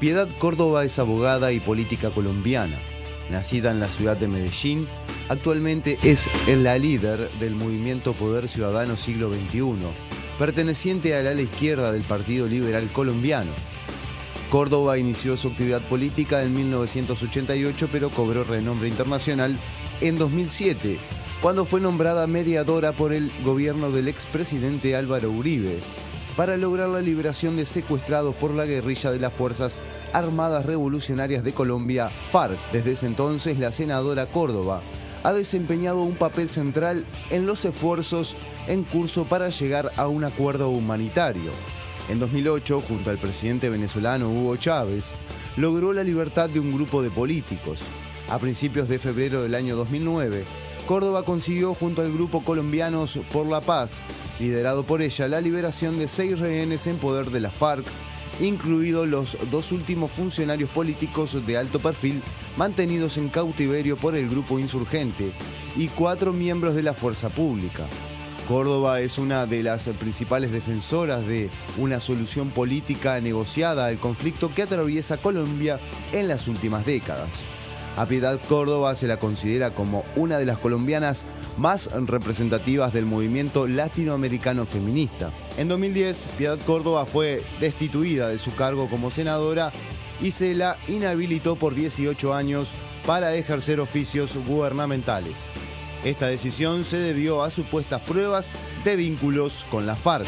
Piedad Córdoba es abogada y política colombiana. Nacida en la ciudad de Medellín, actualmente es la líder del movimiento Poder Ciudadano Siglo XXI, perteneciente al ala izquierda del Partido Liberal Colombiano. Córdoba inició su actividad política en 1988, pero cobró renombre internacional en 2007, cuando fue nombrada mediadora por el gobierno del expresidente Álvaro Uribe, para lograr la liberación de secuestrados por la guerrilla de las Fuerzas Armadas Revolucionarias de Colombia, FARC. Desde ese entonces, la senadora Córdoba ha desempeñado un papel central en los esfuerzos en curso para llegar a un acuerdo humanitario. En 2008, junto al presidente venezolano Hugo Chávez, logró la libertad de un grupo de políticos. A principios de febrero del año 2009, Córdoba consiguió junto al grupo Colombianos por la Paz, liderado por ella, la liberación de 6 rehenes en poder de la FARC, incluidos los 2 últimos funcionarios políticos de alto perfil mantenidos en cautiverio por el grupo insurgente y 4 miembros de la fuerza pública. Córdoba es una de las principales defensoras de una solución política negociada al conflicto que atraviesa Colombia en las últimas décadas. A Piedad Córdoba se la considera como una de las colombianas más representativas del movimiento latinoamericano feminista. En 2010, Piedad Córdoba fue destituida de su cargo como senadora y se la inhabilitó por 18 años para ejercer oficios gubernamentales. Esta decisión se debió a supuestas pruebas de vínculos con la FARC.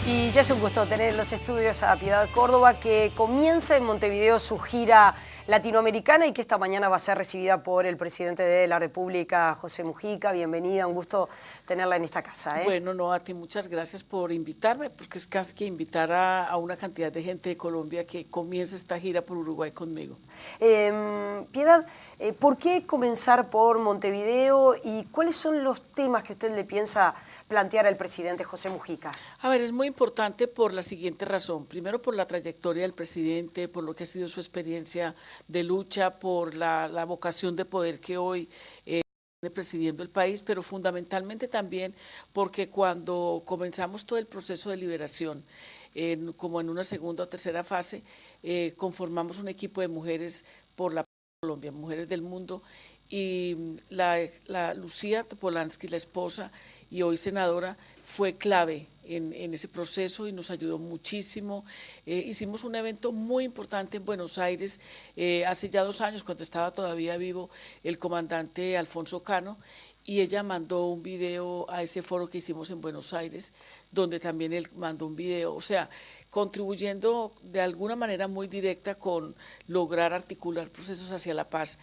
Y ya es un gusto tener en los estudios a Piedad Córdoba, que comienza en Montevideo su gira latinoamericana y que esta mañana va a ser recibida por el presidente de la República, José Mujica. Bienvenida, un gusto tenerla en esta casa. Bueno, no, a ti muchas gracias por invitarme, porque es casi que invitar a una cantidad de gente de Colombia que comience esta gira por Uruguay conmigo. Piedad, ¿por qué comenzar por Montevideo y cuáles son los temas que usted le piensa plantear al presidente José Mujica? A ver, es muy importante por la siguiente razón. Primero, por la trayectoria del presidente, por lo que ha sido su experiencia de lucha, por la vocación de poder que hoy tiene presidiendo el país, pero fundamentalmente también porque cuando comenzamos todo el proceso de liberación, como en una segunda o tercera fase, conformamos un equipo de mujeres por la Colombia, mujeres del mundo, y la Lucía Topolansky, la esposa y hoy senadora, fue clave en ese proceso y nos ayudó muchísimo. Hicimos un evento muy importante en Buenos Aires hace ya 2 años, cuando estaba todavía vivo el comandante Alfonso Cano, y ella mandó un video a ese foro que hicimos en Buenos Aires, donde también él mandó un video, o sea, contribuyendo de alguna manera muy directa con lograr articular procesos hacia la paz.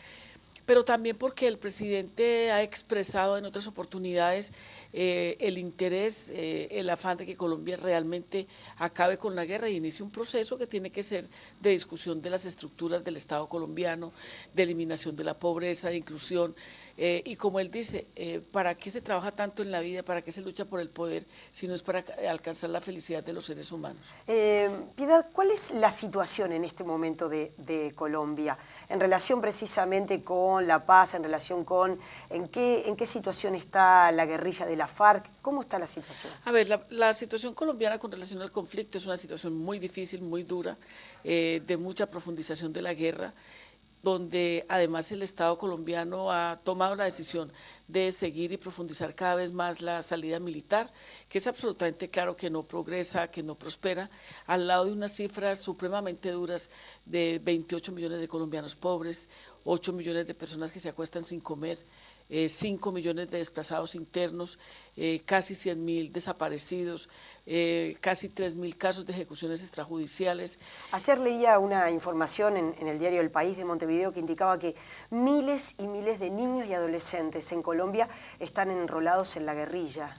Pero también porque el presidente ha expresado en otras oportunidades el interés, el afán de que Colombia realmente acabe con la guerra y inicie un proceso que tiene que ser de discusión de las estructuras del Estado colombiano, de eliminación de la pobreza, de inclusión. Y como él dice, ¿para qué se trabaja tanto en la vida? ¿Para qué se lucha por el poder si no es para alcanzar la felicidad de los seres humanos? Piedad, ¿cuál es la situación en este momento de Colombia en relación precisamente con la paz, en relación con en qué situación está la guerrilla de la FARC? ¿Cómo está la situación? A ver, la situación colombiana con relación al conflicto es una situación muy difícil, muy dura, de mucha profundización de la guerra, donde además el Estado colombiano ha tomado la decisión de seguir y profundizar cada vez más la salida militar, que es absolutamente claro que no progresa, que no prospera, al lado de unas cifras supremamente duras de 28 millones de colombianos pobres, 8 millones de personas que se acuestan sin comer, 5 millones de desplazados internos, casi 100.000 desaparecidos, casi 3.000 casos de ejecuciones extrajudiciales. Ayer leía una información en el diario El País de Montevideo que indicaba que miles y miles de niños y adolescentes en Colombia están enrolados en la guerrilla.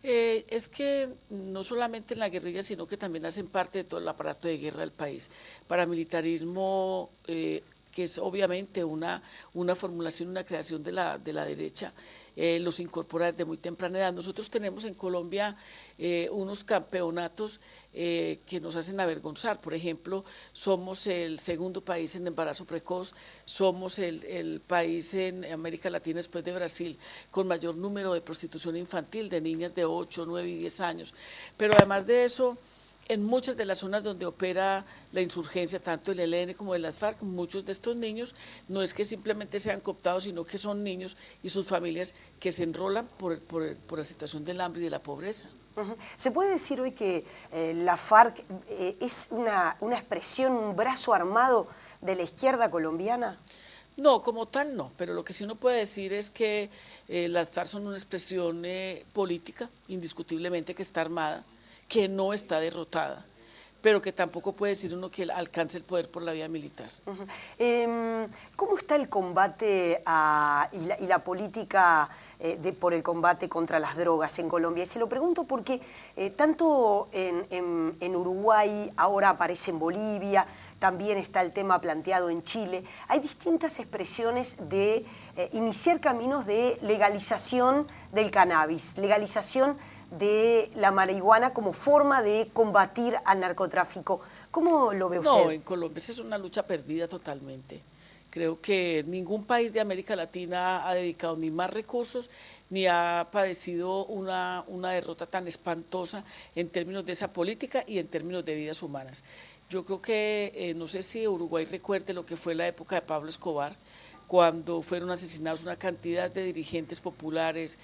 Es que no solamente en la guerrilla, sino que también hacen parte de todo el aparato de guerra del país. Paramilitarismo, que es obviamente una formulación, una creación de la derecha, los incorpora desde muy temprana edad. Nosotros tenemos en Colombia unos campeonatos que nos hacen avergonzar. Por ejemplo, somos el segundo país en embarazo precoz, somos el país en América Latina después de Brasil con mayor número de prostitución infantil de niñas de 8, 9 y 10 años. Pero además de eso, en muchas de las zonas donde opera la insurgencia, tanto el ELN como de las FARC, muchos de estos niños no es que simplemente sean cooptados, sino que son niños y sus familias que se enrolan por la situación del hambre y de la pobreza. ¿Se puede decir hoy que la FARC es una expresión, un brazo armado de la izquierda colombiana? No, como tal no, pero lo que sí uno puede decir es que las FARC son una expresión política, indiscutiblemente que está armada, que no está derrotada, pero que tampoco puede decir uno que alcance el poder por la vía militar. ¿Cómo está el combate y la política por el combate contra las drogas en Colombia? Y se lo pregunto porque tanto en Uruguay, ahora aparece en Bolivia, también está el tema planteado en Chile, hay distintas expresiones de iniciar caminos de legalización del cannabis, legalización de la marihuana como forma de combatir al narcotráfico. ¿Cómo lo ve usted? No, en Colombia esa es una lucha perdida totalmente. Creo que ningún país de América Latina ha dedicado ni más recursos ni ha padecido una derrota tan espantosa en términos de esa política y en términos de vidas humanas. Yo creo que, no sé si Uruguay recuerde lo que fue la época de Pablo Escobar, cuando fueron asesinados una cantidad de dirigentes populares,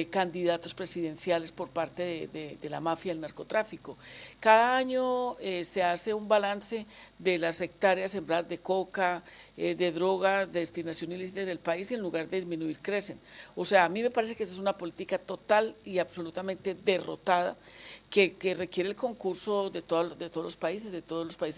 candidatos presidenciales por parte de la mafia del narcotráfico. Cada año se hace un balance de las hectáreas sembradas de coca, de droga, de destinación ilícita en el país, y en lugar de disminuir crecen. O sea, a mí me parece que esa es una política total y absolutamente derrotada, que requiere el concurso de todos los países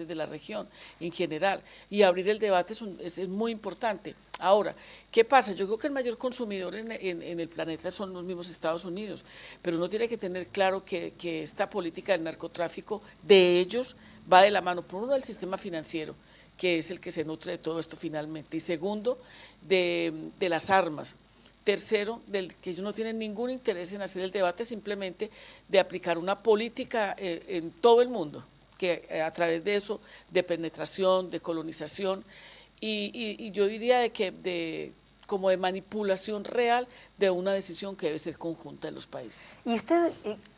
de la región en general, y abrir el debate es muy importante. Ahora, ¿qué pasa? Yo creo que el mayor consumidor en el planeta son los mismos Estados Unidos, pero uno tiene que tener claro que esta política del narcotráfico de ellos va de la mano, por uno, del sistema financiero, que es el que se nutre de todo esto finalmente, y segundo, de las armas. Tercero, que ellos no tienen ningún interés en hacer el debate, simplemente de aplicar una política en todo el mundo, que a través de eso, de penetración, de colonización, y yo diría como de manipulación real de una decisión que debe ser conjunta de los países. ¿Y usted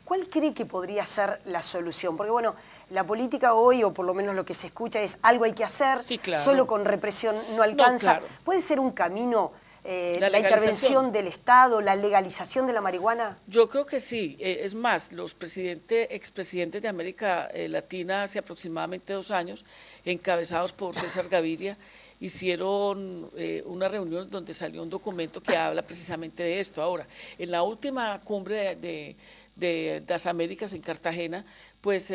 cuál cree que podría ser la solución? Porque bueno, la política hoy, o por lo menos lo que se escucha, es algo hay que hacer, sí, claro. Solo con represión no alcanza. No, claro. ¿Puede ser un camino la intervención del Estado, la legalización de la marihuana? Yo creo que sí. Es más, los expresidentes de América Latina hace aproximadamente 2 años, encabezados por César Gaviria, hicieron una reunión donde salió un documento que habla precisamente de esto. Ahora, en la última cumbre de las Américas en Cartagena, pues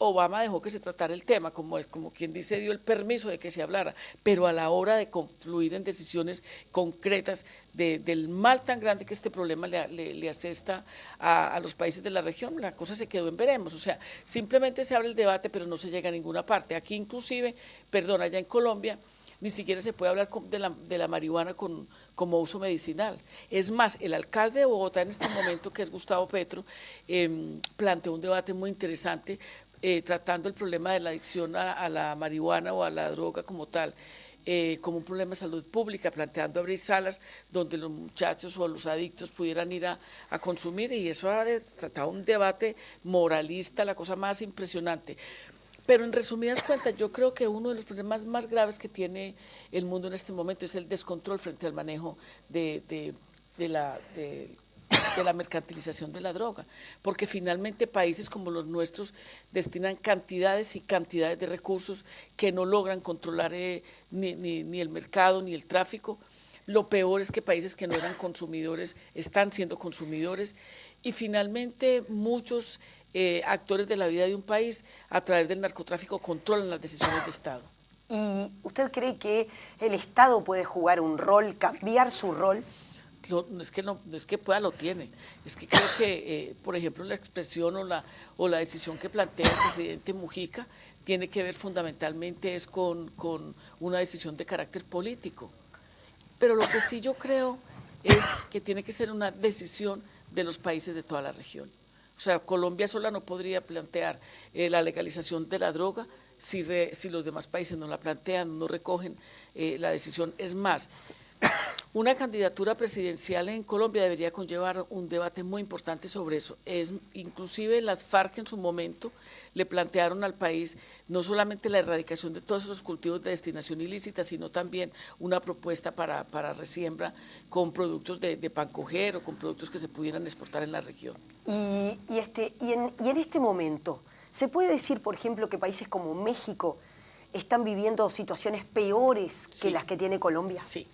Obama dejó que se tratara el tema, como quien dice, dio el permiso de que se hablara, pero a la hora de concluir en decisiones concretas del mal tan grande que este problema le asesta a los países de la región, la cosa se quedó en veremos. O sea, simplemente se abre el debate, pero no se llega a ninguna parte. Aquí inclusive, allá en Colombia, ni siquiera se puede hablar de la marihuana como uso medicinal. Es más, el alcalde de Bogotá en este momento, que es Gustavo Petro, planteó un debate muy interesante, tratando el problema de la adicción a la marihuana o a la droga como tal, como un problema de salud pública, planteando abrir salas donde los muchachos o los adictos pudieran ir a consumir, y eso ha tratado un debate moralista, la cosa más impresionante. Pero en resumidas cuentas, yo creo que uno de los problemas más graves que tiene el mundo en este momento es el descontrol frente al manejo de la mercantilización de la droga, porque finalmente países como los nuestros destinan cantidades y cantidades de recursos que no logran controlar ni el mercado ni el tráfico. Lo peor es que países que no eran consumidores están siendo consumidores, y finalmente muchos actores de la vida de un país a través del narcotráfico controlan las decisiones de Estado. ¿Y usted cree que el Estado puede jugar un rol, cambiar su rol? No es que pueda, lo tiene. Es que creo que, por ejemplo, la expresión o la decisión que plantea el presidente Mujica tiene que ver fundamentalmente es con una decisión de carácter político. Pero lo que sí yo creo es que tiene que ser una decisión de los países de toda la región. O sea, Colombia sola no podría plantear la legalización de la droga si los demás países no la plantean, no recogen la decisión. Es más, una candidatura presidencial en Colombia debería conllevar un debate muy importante sobre eso. Inclusive las FARC en su momento le plantearon al país no solamente la erradicación de todos esos cultivos de destinación ilícita, sino también una propuesta para resiembra con productos de pan coger o con productos que se pudieran exportar en la región. Y en este momento, ¿se puede decir, por ejemplo, que países como México están viviendo situaciones peores que las que tiene Colombia? Sí.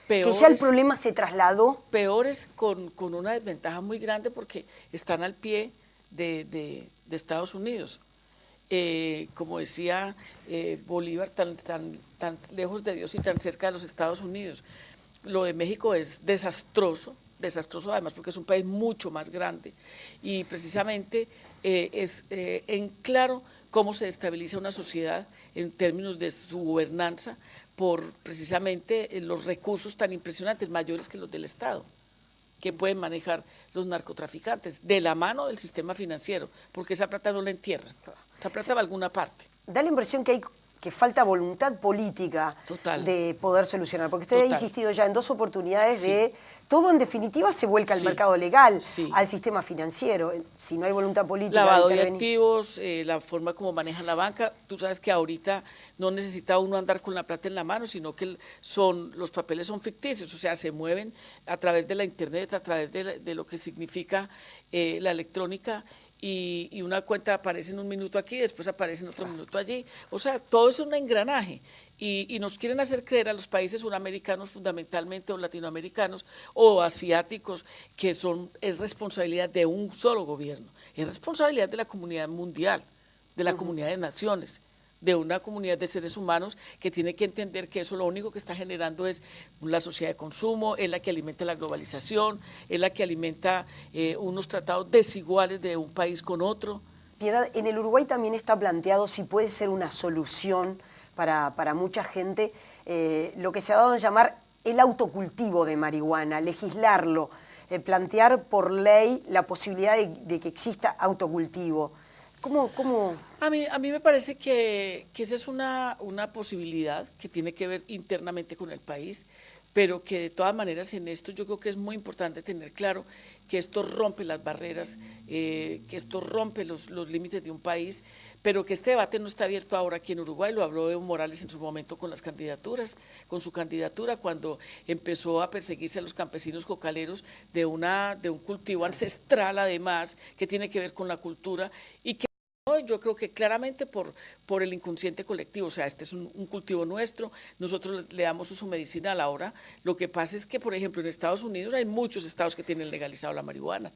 Peores, que ya el problema se trasladó. Peores con una desventaja muy grande porque están al pie de Estados Unidos. Como decía Bolívar, tan lejos de Dios y tan cerca de los Estados Unidos. Lo de México es desastroso además porque es un país mucho más grande y precisamente es en claro cómo se estabiliza una sociedad en términos de su gobernanza por precisamente los recursos tan impresionantes, mayores que los del Estado, que pueden manejar los narcotraficantes, de la mano del sistema financiero, porque esa plata no la entierran, esa plata va a alguna parte. Da la impresión que falta voluntad política de poder solucionar, porque usted ha insistido ya en 2 oportunidades de todo en definitiva se vuelca al mercado legal, al sistema financiero, si no hay voluntad política. Lavado de activos, la forma como manejan la banca, tú sabes que ahorita no necesita uno andar con la plata en la mano, sino que los papeles son ficticios, o sea, se mueven a través de la internet, a través de lo que significa la electrónica, y una cuenta aparece en un minuto aquí, después aparece en otro minuto allí. O sea, todo es un engranaje y nos quieren hacer creer a los países suramericanos fundamentalmente o latinoamericanos o asiáticos que es responsabilidad de un solo gobierno, es responsabilidad de la comunidad mundial, de la comunidad de naciones, de una comunidad de seres humanos que tiene que entender que eso lo único que está generando es la sociedad de consumo, es la que alimenta la globalización, es la que alimenta unos tratados desiguales de un país con otro. Piedad, en el Uruguay también está planteado si puede ser una solución para mucha gente lo que se ha dado a llamar el autocultivo de marihuana, legislarlo, plantear por ley la posibilidad de que exista autocultivo. ¿Cómo? A mí me parece que esa es una posibilidad que tiene que ver internamente con el país, pero que de todas maneras en esto yo creo que es muy importante tener claro que esto rompe las barreras, que esto rompe los límites de un país, pero que este debate no está abierto ahora aquí en Uruguay. Lo habló Evo Morales en su momento con las candidaturas, con su candidatura cuando empezó a perseguirse a los campesinos cocaleros de un cultivo ancestral además que tiene que ver con la cultura y que yo creo que claramente por el inconsciente colectivo, o sea, este es un cultivo nuestro, nosotros le damos uso medicinal ahora. Lo que pasa es que, por ejemplo, en Estados Unidos hay muchos estados que tienen legalizado la marihuana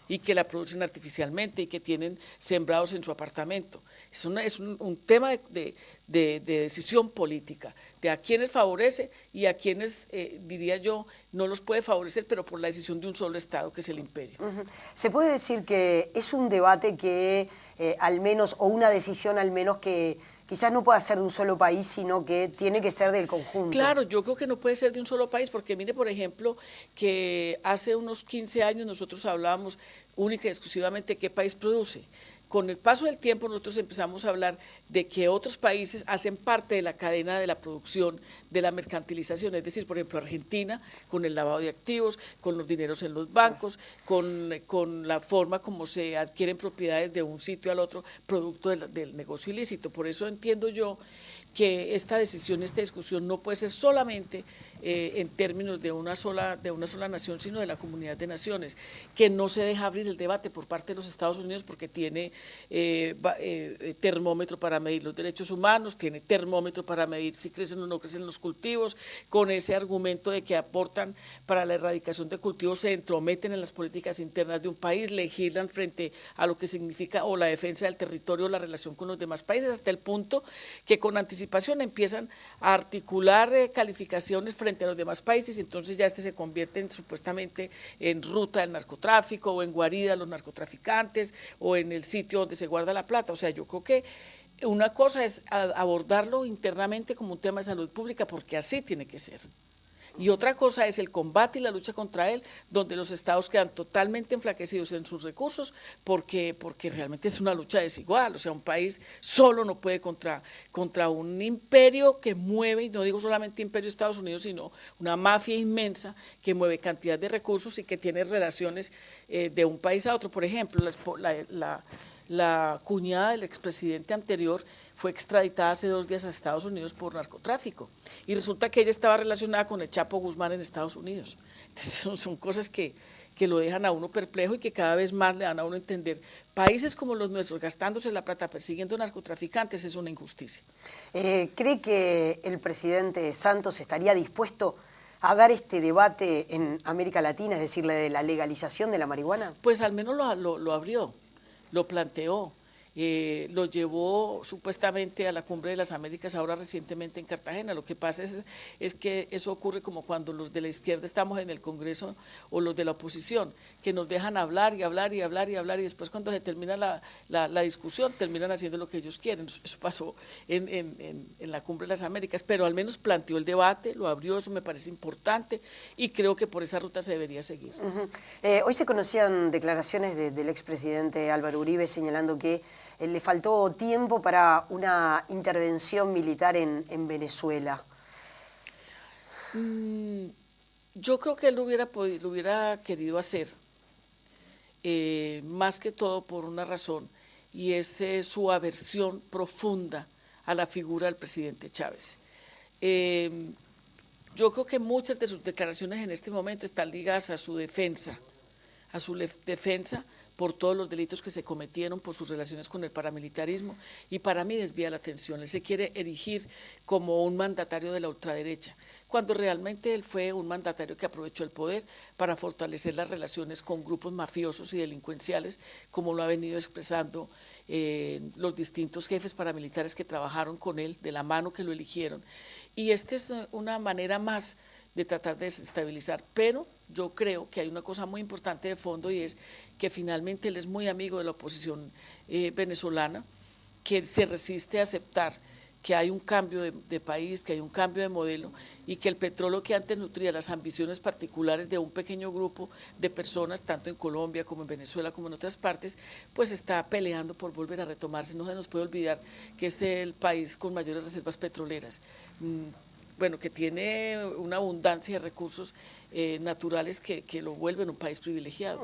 y que la producen artificialmente y que tienen sembrados en su apartamento. Es un tema de decisión política, de a quienes favorece y a quienes, diría yo, no los puede favorecer, pero por la decisión de un solo Estado, que es el imperio. Se puede decir que es un debate que al menos, o una decisión al menos que quizás no pueda ser de un solo país, sino que tiene que ser del conjunto. Claro, yo creo que no puede ser de un solo país, porque mire, por ejemplo, que hace unos 15 años nosotros hablábamos única y exclusivamente qué país produce. Con el paso del tiempo nosotros empezamos a hablar de que otros países hacen parte de la cadena de la producción, de la mercantilización, es decir, por ejemplo, Argentina, con el lavado de activos, con los dineros en los bancos, con la forma como se adquieren propiedades de un sitio al otro, producto del negocio ilícito. Por eso entiendo yo que esta decisión, esta discusión no puede ser solamente en términos de una sola nación, sino de la comunidad de naciones, que no se deja abrir el debate por parte de los Estados Unidos porque tiene termómetro para medir los derechos humanos, tiene termómetro para medir si crecen o no crecen los cultivos, con ese argumento de que aportan para la erradicación de cultivos, se entrometen en las políticas internas de un país, legislan frente a lo que significa o la defensa del territorio o la relación con los demás países, hasta el punto que con anticipación empiezan a articular calificaciones frente a los demás países y entonces ya se convierte supuestamente en ruta del narcotráfico o en guarida de los narcotraficantes o en el sitio donde se guarda la plata. O sea, yo creo que una cosa es abordarlo internamente como un tema de salud pública porque así tiene que ser. Y otra cosa es el combate y la lucha contra él, donde los estados quedan totalmente enflaquecidos en sus recursos, porque realmente es una lucha desigual. O sea, un país solo no puede contra un imperio que mueve, y no digo solamente imperio de Estados Unidos, sino una mafia inmensa que mueve cantidad de recursos y que tiene relaciones de un país a otro. Por ejemplo, la cuñada del expresidente anterior fue extraditada hace 2 días a Estados Unidos por narcotráfico y resulta que ella estaba relacionada con el Chapo Guzmán en Estados Unidos. Entonces son cosas que lo dejan a uno perplejo y que cada vez más le dan a uno a entender. Países como los nuestros gastándose la plata persiguiendo narcotraficantes es una injusticia. ¿Cree que el presidente Santos estaría dispuesto a dar este debate en América Latina, es decir, de la legalización de la marihuana? Pues al menos lo abrió, lo planteó. Lo llevó supuestamente a la Cumbre de las Américas ahora recientemente en Cartagena. Lo que pasa es que eso ocurre como cuando los de la izquierda estamos en el Congreso o los de la oposición, que nos dejan hablar y hablar y hablar y hablar y después cuando se termina la discusión terminan haciendo lo que ellos quieren. Eso pasó en la Cumbre de las Américas, pero al menos planteó el debate, lo abrió, eso me parece importante y creo que por esa ruta se debería seguir. Hoy se conocían declaraciones del expresidente Álvaro Uribe señalando que le faltó tiempo para una intervención militar en Venezuela. Yo creo que él lo hubiera querido hacer, más que todo por una razón, y es su aversión profunda a la figura del presidente Chávez. Yo creo que muchas de sus declaraciones en este momento están ligadas a su defensa por todos los delitos que se cometieron, por sus relaciones con el paramilitarismo, y para mí desvía la atención. Él se quiere erigir como un mandatario de la ultraderecha, cuando realmente él fue un mandatario que aprovechó el poder para fortalecer las relaciones con grupos mafiosos y delincuenciales, como lo ha venido expresando los distintos jefes paramilitares que trabajaron con él, de la mano que lo eligieron. Y esta es una manera más de tratar de desestabilizar, pero yo creo que hay una cosa muy importante de fondo y es que finalmente él es muy amigo de la oposición venezolana, que se resiste a aceptar que hay un cambio de país, que hay un cambio de modelo y que el petróleo que antes nutría las ambiciones particulares de un pequeño grupo de personas, tanto en Colombia como en Venezuela como en otras partes, pues está peleando por volver a retomarse. No se nos puede olvidar que es el país con mayores reservas petroleras. Bueno, que tiene una abundancia de recursos naturales que lo vuelven un país privilegiado.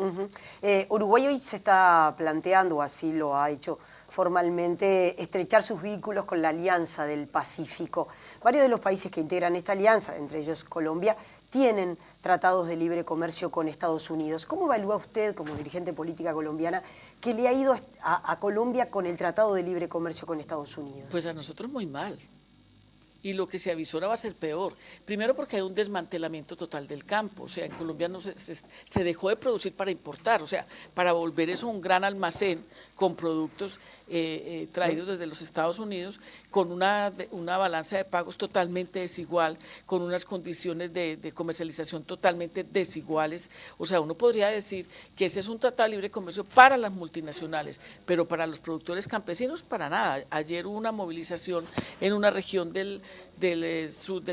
Uruguay hoy se está planteando, así lo ha hecho formalmente, estrechar sus vínculos con la Alianza del Pacífico. Varios de los países que integran esta alianza, entre ellos Colombia, tienen tratados de libre comercio con Estados Unidos. ¿Cómo evalúa usted, como dirigente política colombiana, que le ha ido a Colombia con el tratado de libre comercio con Estados Unidos? Pues a nosotros muy mal. Y lo que se avisora va a ser peor. Primero porque hay un desmantelamiento total del campo, o sea, en Colombia no se dejó de producir para importar, o sea, para volver eso un gran almacén con productos traídos desde los Estados Unidos, con una balanza de pagos totalmente desigual, con unas condiciones de comercialización totalmente desiguales. O sea, uno podría decir que ese es un tratado de libre comercio para las multinacionales, pero para los productores campesinos, para nada. Ayer hubo una movilización en una región del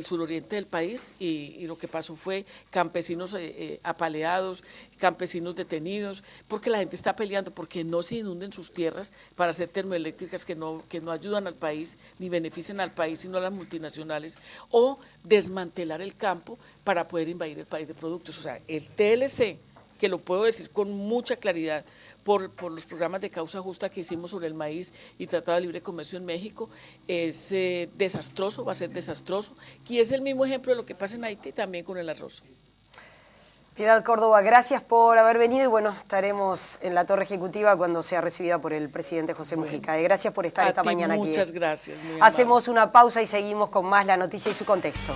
suroriente del país y lo que pasó fue campesinos apaleados, campesinos detenidos, porque la gente está peleando porque no se inunden sus tierras para hacer termoeléctricas que no ayudan al país ni benefician al país sino a las multinacionales, o desmantelar el campo para poder invadir el país de productos. O sea, el TLC, que lo puedo decir con mucha claridad por los programas de causa justa que hicimos sobre el maíz y tratado de libre comercio en México, es desastroso, va a ser desastroso, y es el mismo ejemplo de lo que pasa en Haití también con el arroz. Piedad Córdoba, gracias por haber venido y bueno, estaremos en la torre ejecutiva cuando sea recibida por el presidente José Mujica. Gracias por estar esta mañana aquí. Muchas gracias. Hacemos una pausa y seguimos con más La Noticia y su contexto.